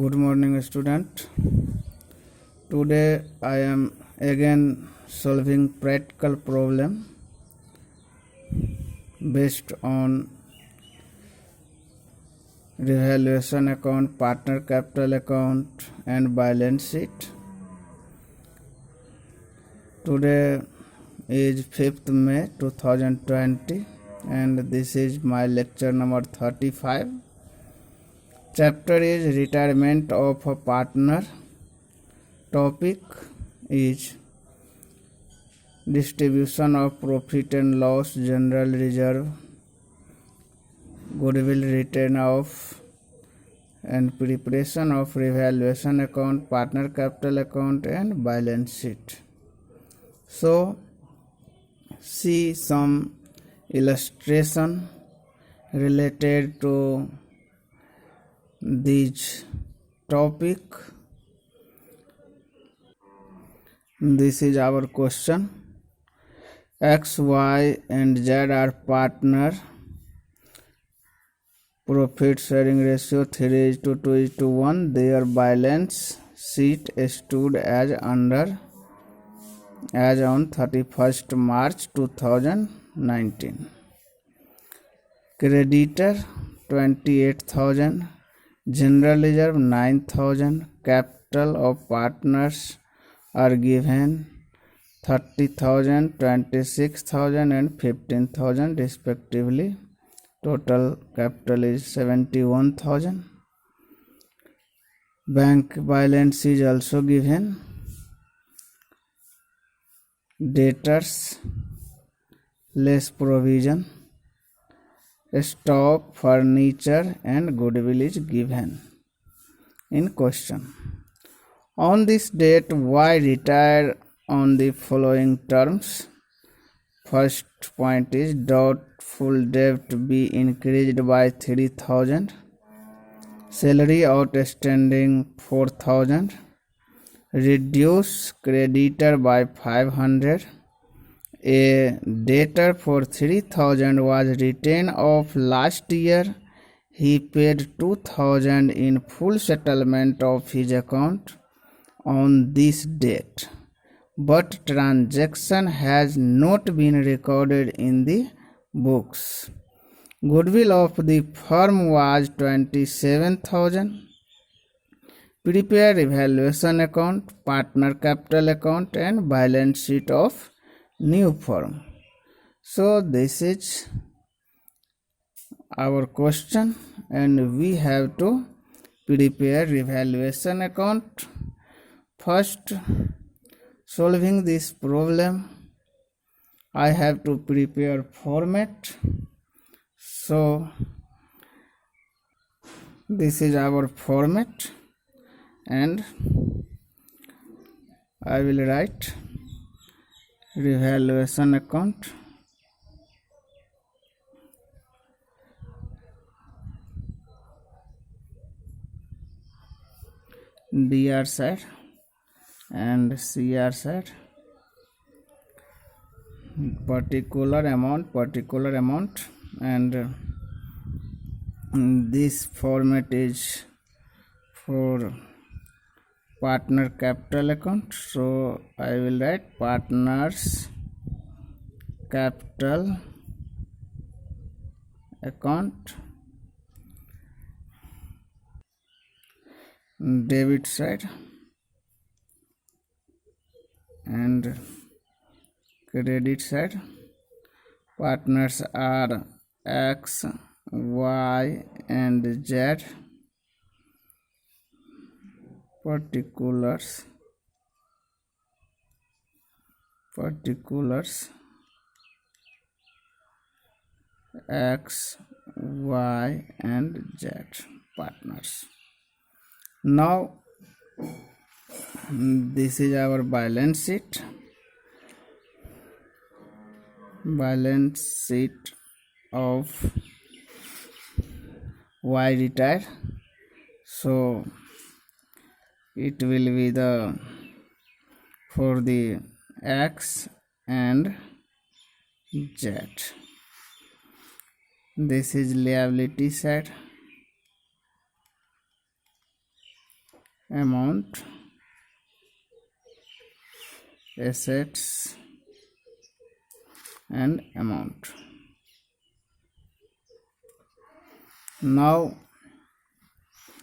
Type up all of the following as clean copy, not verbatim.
Good morning, student. Today I am again solving practical problem based on revaluation account, partner capital account and balance sheet. Today is 5th May 2020 and this is my lecture number 35. Chapter is retirement of a partner. Topic is distribution of profit and loss, general reserve, goodwill written off, and preparation of revaluation account, partner capital account and balance sheet. So see some illustration related to this topic. This is our question. X, Y and Z are partner. Profit sharing ratio 3:2:1. Their balance sheet stood as on 31st March 2019. Creditor 28,000. General reserve 9,000. Capital of partners are given 30,000, 26,000 and 15,000 respectively. Total capital is 71,000. Bank balance is also given. Debtors less provision. Stock, furniture and goodwill is given in question. On this date, Y retired on the following terms. First point is doubtful debt be increased by 3,000. Salary outstanding 4,000. Reduce creditor by 500. A debtor for 3,000 was retained off last year. He paid 2,000 in full settlement of his account on this date, but transaction has not been recorded in the books. Goodwill of the firm was 27,000. Prepare evaluation account, partner capital account and balance sheet of new firm. So this is our question and we have to prepare evaluation account. First, solving this problem, I have to prepare format. So this is our format and I will write revaluation account. DR side and CR side. Particular amount and this format is for partner capital account. So I will write partners capital account. Debit side and credit side. Partners are X, Y and Z. Particulars X, Y and Z partners. Now this is our balance sheet. Balance sheet of Y retired. So it will be the for the X and Z. This is liability side. amount, assets and amount. Now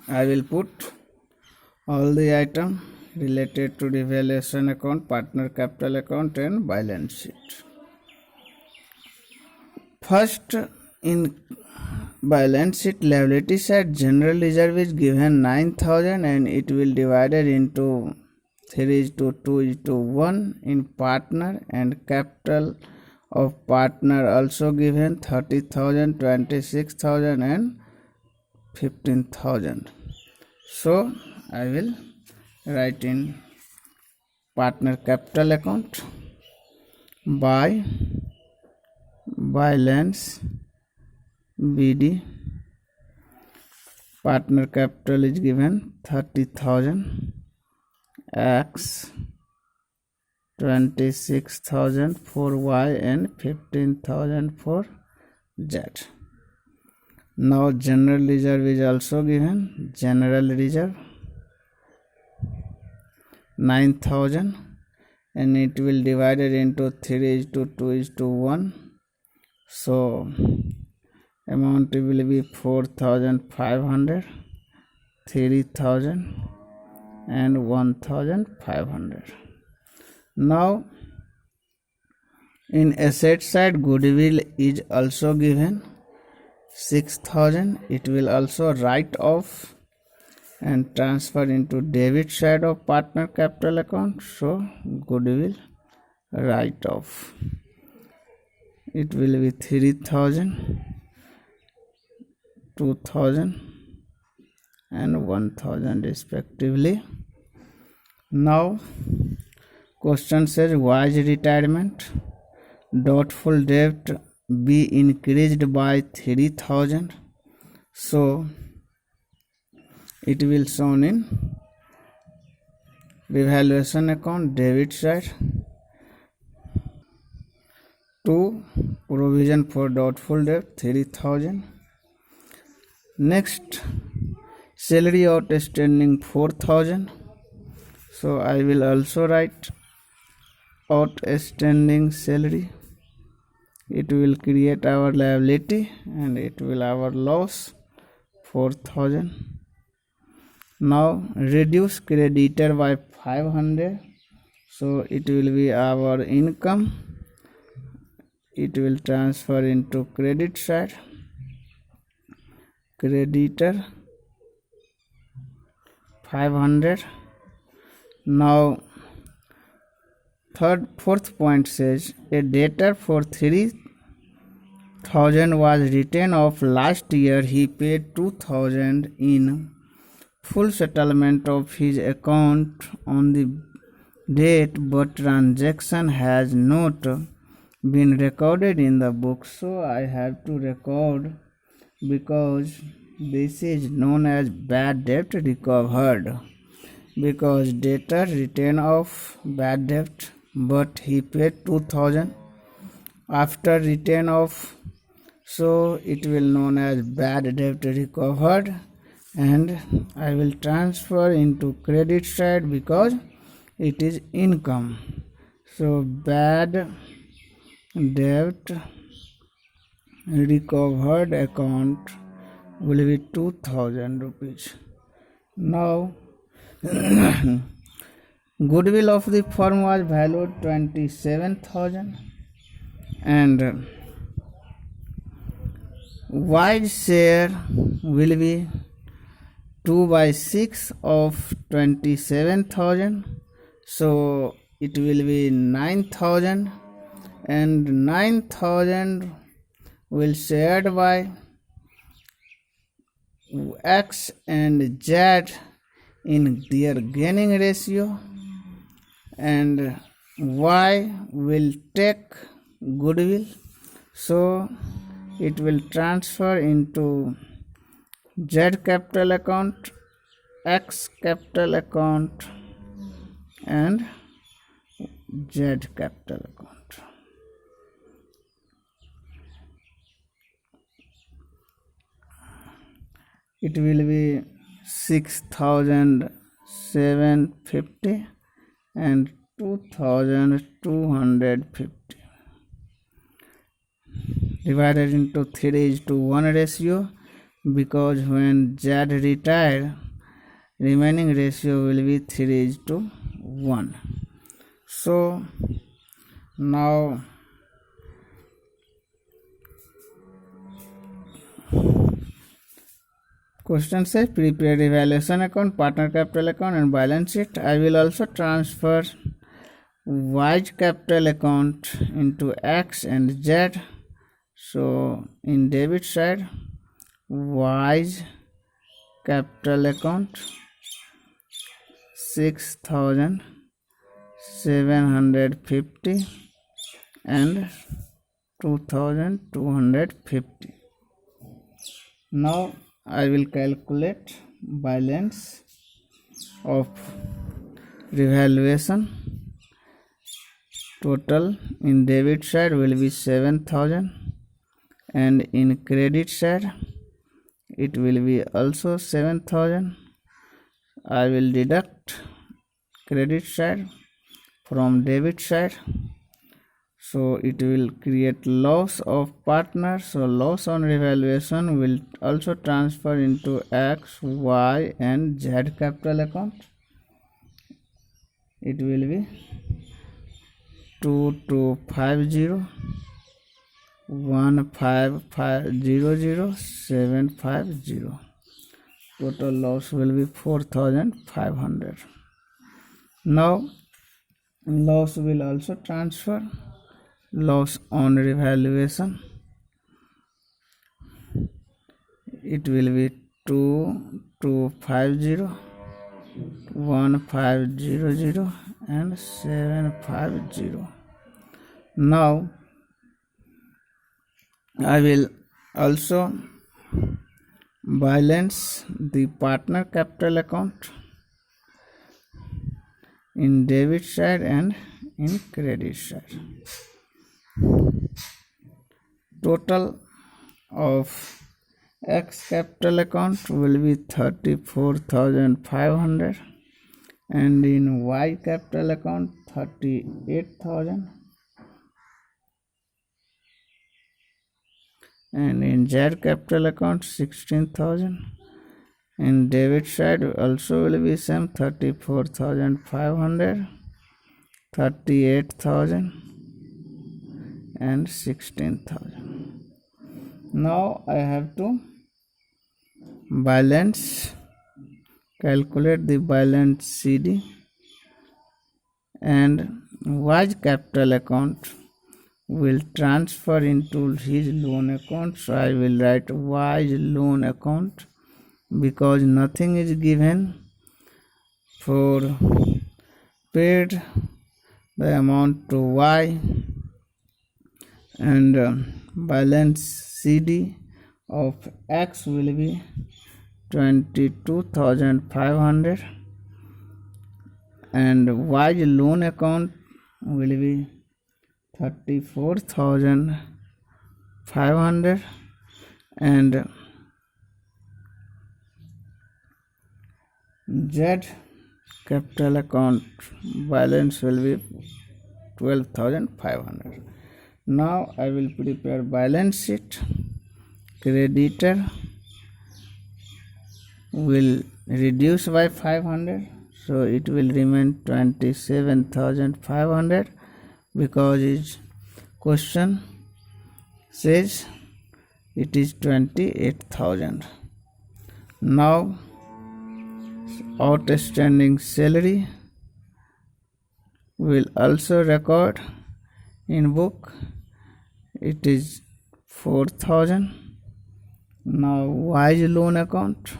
I will put all the item related to the valuation account, partner capital account and balance sheet. First, in balance sheet liability side, general reserve is given 9,000 and it will divided into 3:2:1 in partner, and capital of partner also given 30,000, 26,000 and 15,000. So I will write in partner capital account by balance BD. Partner capital is given 30,000 X, 26,000 for Y and 15,000 for Z. Now general reserve is also given. General reserve 9,000 and it will divided into 3:2:1. So amount will be 4,500, 3,000 and 1,500. Now in asset side, goodwill is also given 6,000. It will also write off and transfer into debit side of partner capital account. So goodwill write off, it will be 3,000, 2,000 and 1,000 respectively. Now question says, why is retirement doubtful debt be increased by 3,000? So it will shown in revaluation account debit side to provision for doubtful debt 3,000. Next, salary outstanding 4,000. So I will also write outstanding salary. It will create our liability and it will our loss 4,000. Now reduce creditor by 500. So it will be our income. It will transfer into credit side. Creditor 500. Now fourth point says, a debtor for 3,000 was written off last year. He paid 2,000 in full settlement of his account on the date, but transaction has not been recorded in the book. So I have to record, because this is known as bad debt recovered, because debtor written off bad debt but he paid 2,000 after written off, so it will known as bad debt recovered, and I will transfer into credit side because it is income. So bad debt recovered account will be 2,000 rupees. Now goodwill of the firm was valued 27,000 and Y share will be 2/6 of 27,000. So it will be 9,000 and 9,000 will shared by X and Z in their gaining ratio, and Y will take goodwill, so it will transfer into Z capital account, X capital account and Z capital account. It will be 6,000 750 and 2250 divided into 3:1 ratio, because when Z retire, remaining ratio will be 3:1. So now question says prepare evaluation account, partner capital account and balance sheet. I will also transfer Y's capital account into X and Z. So in debit side, Y's capital account 6,750 and 2,250. Now I will calculate balance of revaluation. Total in debit side will be 7,000 and in credit side it will be also 7,000. I will deduct credit side from debit side, so it will create loss of partner. So loss on revaluation will also transfer into X, Y and Z capital account. It will be 2250 15500 750. Total loss will be 4,500. Now loss will also transfer loss on revaluation. It will be 2250 1500 and 750. Now I will also balance the partner capital account in debit side and in credit side. Total of X capital account will be 34,500 and in Y capital account 38,000 and in Z capital account 16,000. In debit side also will be same 34,500, 38,000 and 16,000. Now I have to calculate the balance CD and Y's capital account will transfer into his loan account. So I will write Y's loan account because nothing is given. For paid the amount to Y and balance CD of X will be 22,500 and Y's loan account will be 34,500 and Z capital account balance will be 12,500. Now I will prepare balance sheet. Creditor will reduce by 500, so it will remain 27,500 because its question says it is 28,000. Now outstanding salary will also record in book. It is 4,000. Now Y's loan account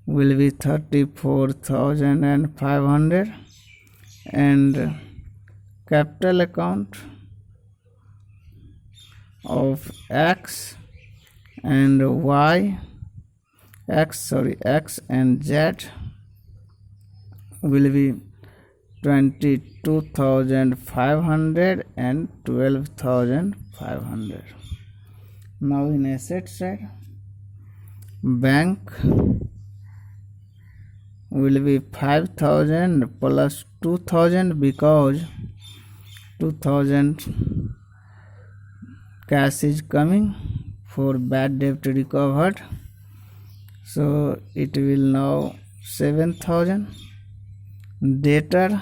will be 34,500 and capital account of X and X and Z will be 22,500 and 12,500. Now in asset side, bank will be 5,000 plus 2,000 because 2,000 cash is coming for bad debt recovered, so it will now 7,000. Debtor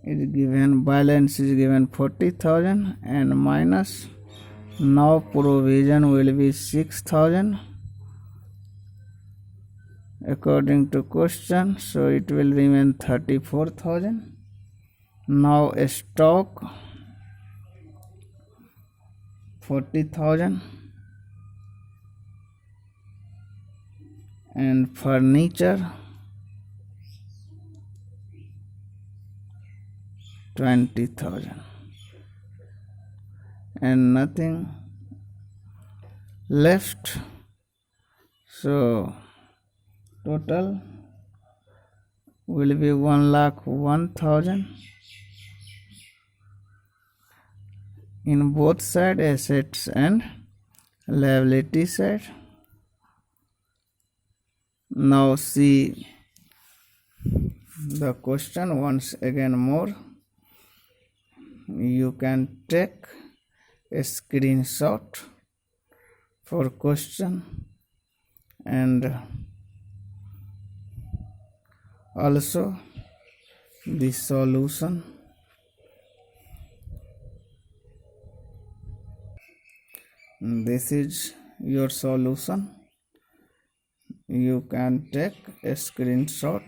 is given, balance is given 40,000 and minus, now provision will be 6,000 according to question, so it will remain 34,000. Now stock 40,000 and furniture 20,000 and nothing left, so total will be 1,01,000 in both side, assets and liability side. Now see the question once again more. You can take a screenshot for question and also the solution. This is your solution. You can take a screenshot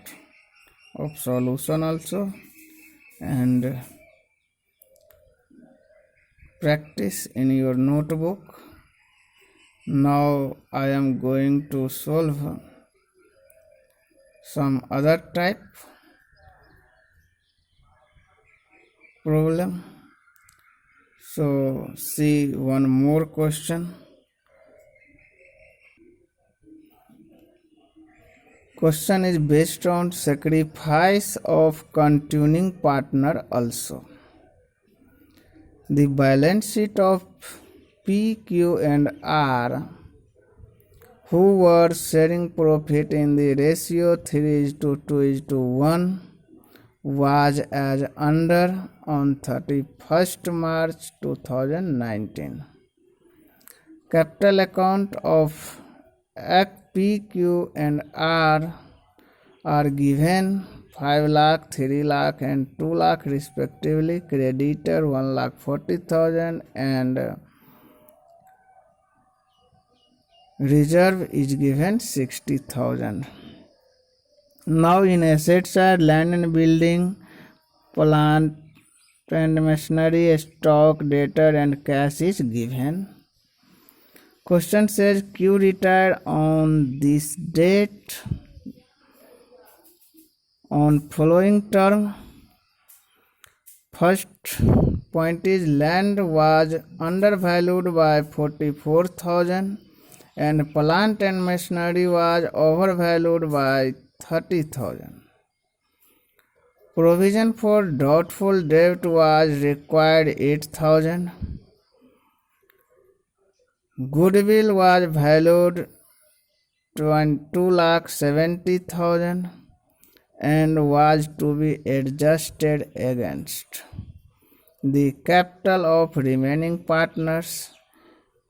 of solution also and practice in your notebook. Now I am going to solve some other type problem. So see one more question. Question is based on sacrifice of continuing partner also. The balance sheet of P, Q and R, who were sharing profit in the ratio 3:2:1, was as under on 31st March 2019. Capital account of P, Q and R are given 5 lakh, 3 lakh and 2 lakh respectively. Creditor 1,40,000 and reserve is given 60,000. Now in asset side, land and building, plant and machinery, stock, debtor and cash is given. Question says Q retired on this date on following term. First point is land was undervalued by 44,000 and plant and machinery was overvalued by 30,000. Provision for doubtful debt was required 8,000. Goodwill was valued 2,70,000 and was to be adjusted against. The capital of remaining partners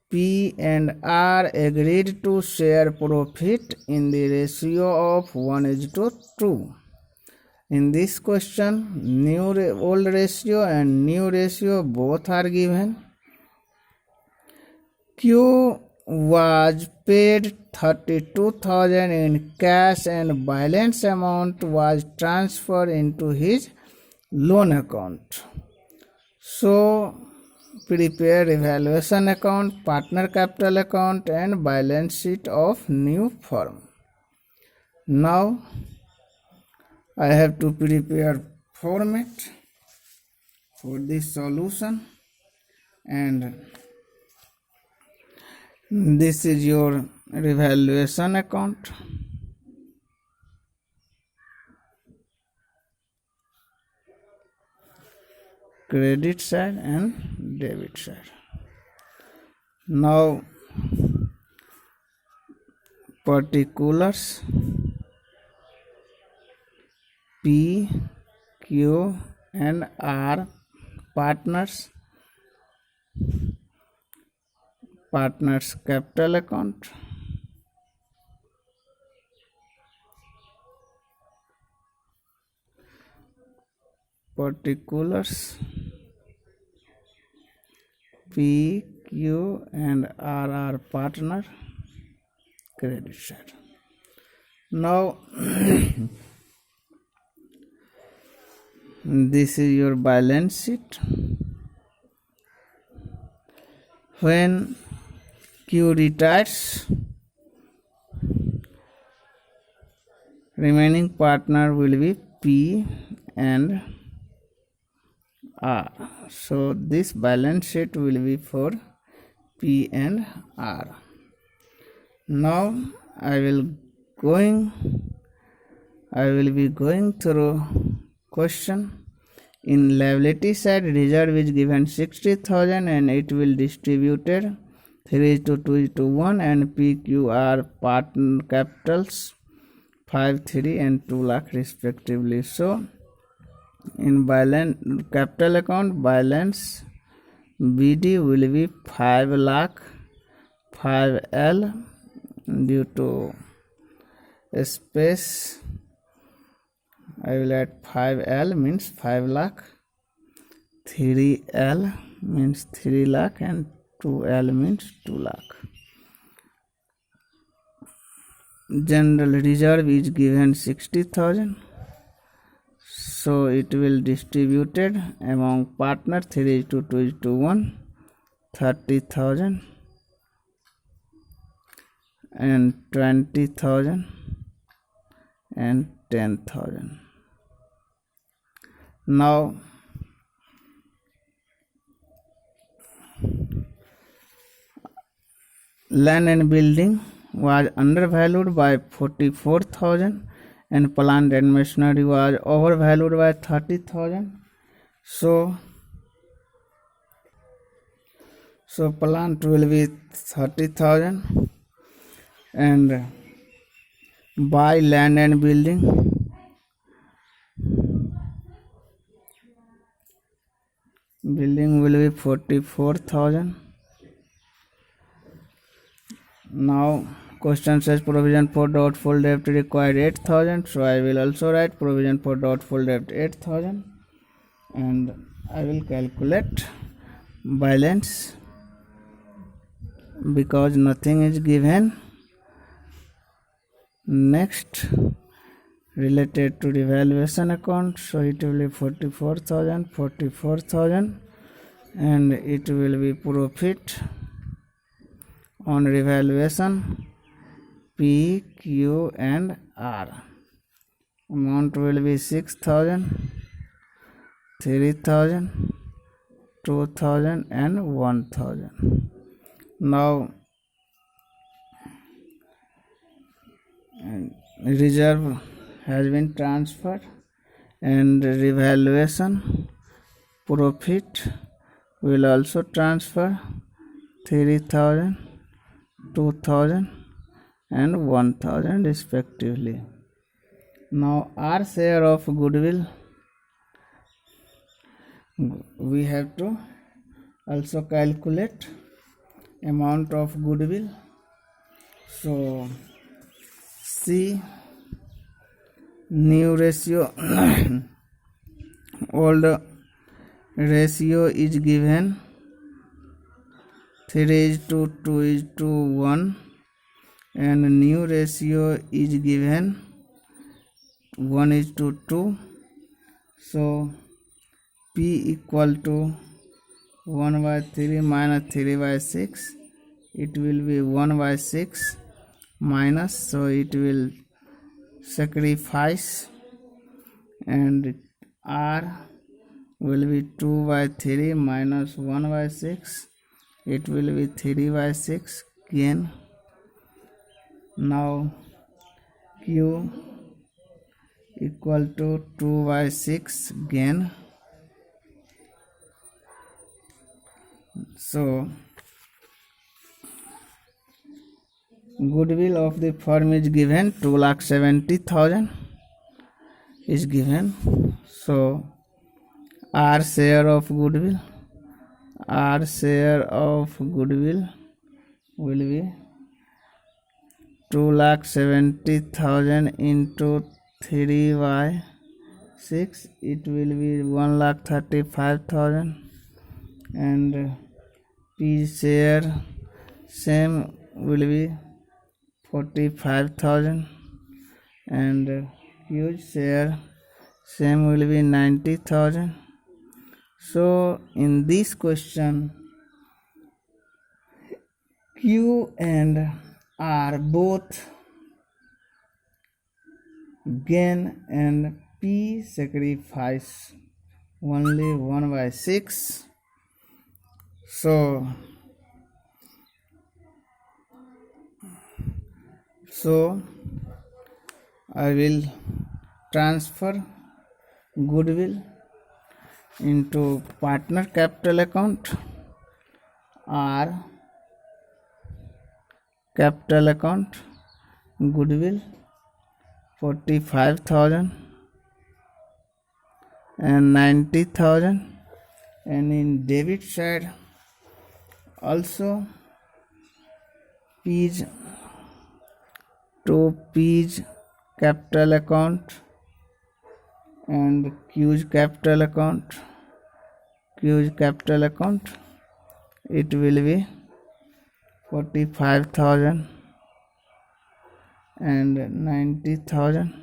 P and R agreed to share profit in the ratio of 1:2. In this question, old ratio and new ratio both are given. Q was paid 32,000 in cash and balance amount was transferred into his loan account. So prepare evaluation account, partner capital account and balance sheet of new firm. Now I have to prepare format for this solution, and this is your revaluation account. Credit side and debit side. Now particulars P, Q and R partners capital account. Particulars P, Q and R are partner credit side. Now this is your balance sheet. When Q retires, remaining partner will be P and R. So this balance sheet will be for P and R. Now I will be going through question. In liability side, reserve is given 60,000 and it will distributed 3:2:1 and PQR partner capitals 5, 3 and 2 lakh respectively. So in balance capital account balance BD will be 5 lakh 5L due to space. I will add 5L means 5 lakh, 3L means 3 lakh and 2L means 2 lakh. General reserve is given 60,000. So it will distributed among partner 3:2:1 30,000 and 20,000 and 10,000. Now land and building was undervalued by 44,000 and plant and machinery was overvalued by 30,000. So plant will be 30,000 and buy land and building will be 44,000. Now question says provision for doubtful debt required 8,000. So I will also write provision for doubtful debt 8,000 and I will calculate balance because nothing is given. Next related to revaluation account, so it will be 44,000 and it will be profit on revaluation P, Q and R. Amount will be 6,000, 3,000, 2,000 and 1,000. Now reserve has been transferred and revaluation profit will also transfer 3,000, 2,000 and 1,000 respectively. Now our share of goodwill we have to also calculate amount of goodwill. So see new ratio old ratio is given 3:2:1 and new ratio is given 1:2. So P equal to 1/3 minus 3/6. It will be 1/6 minus, so it will sacrifice and R will be 2/3 minus 1/6. It will be 3/6 gain. Now Q equal to 2/6 gain So goodwill of the firm is given 2,70,000 is given. So our share of goodwill will be 2,70,000 into 3 by 6, it will be 1,35,000, and P share same will be 45,000, and Q share same will be 90,000. So in this question, Q and R both gain and P sacrifice only 1 by 6. So I will transfer goodwill into partner capital account, R capital account, goodwill 45,000 and 90,000, and in debit side also P's capital account and Q's capital account, it will be 45,000 and 90,000.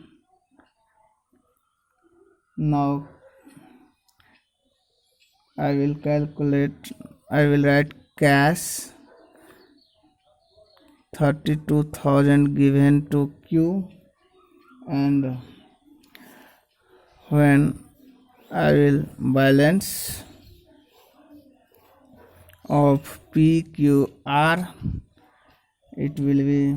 Now I will write cash 32,000 given to Q, and when I will balance of PQR, it will be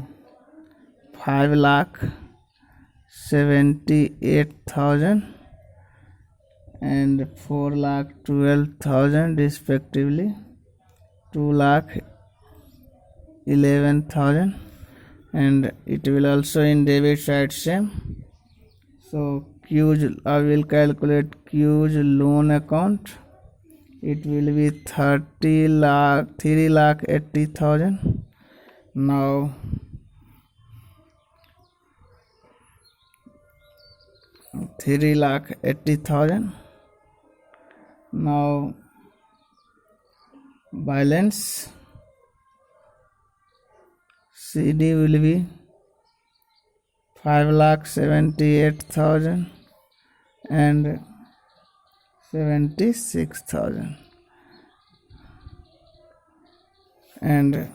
5,78,000 and 4,12,000 respectively, 2,11,000, and it will also in debit side same. So I will calculate Q's loan account. It will be 3,80,000. Now now balance CD will be 5,78,000 and 76,000, and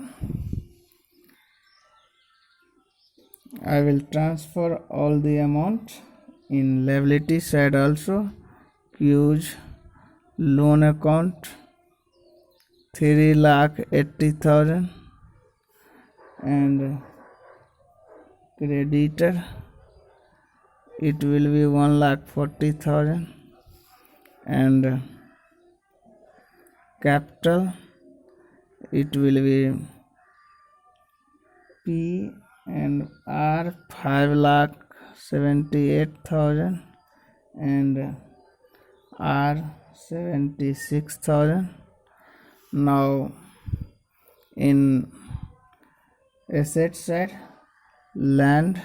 I will transfer all the amount in liability side also. Q's loan account 3,80,000 and creditor it will be 1,40,000, and capital it will be P and R 5,78,000 and R 76,000. Now in asset side, land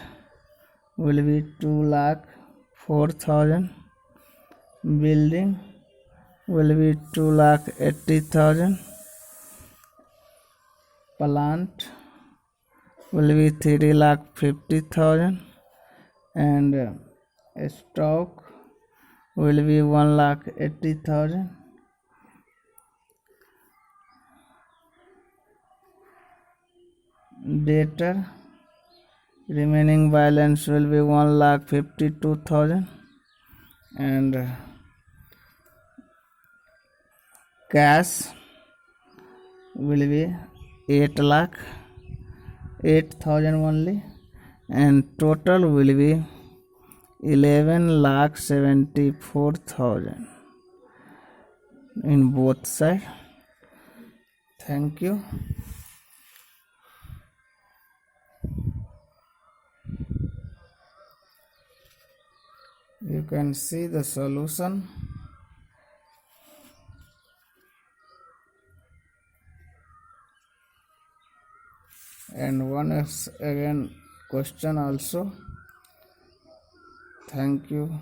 will be 2,04,000, building will be 2,80,000, plant will be 3,50,000, and stock will be 1,80,000. Debtor remaining balance will be 1,52,000, and cash will be 8,08,000 only, and total will be 11,74,000 in both sides. Thank you. You can see the solution. And one is again question also. Thank you.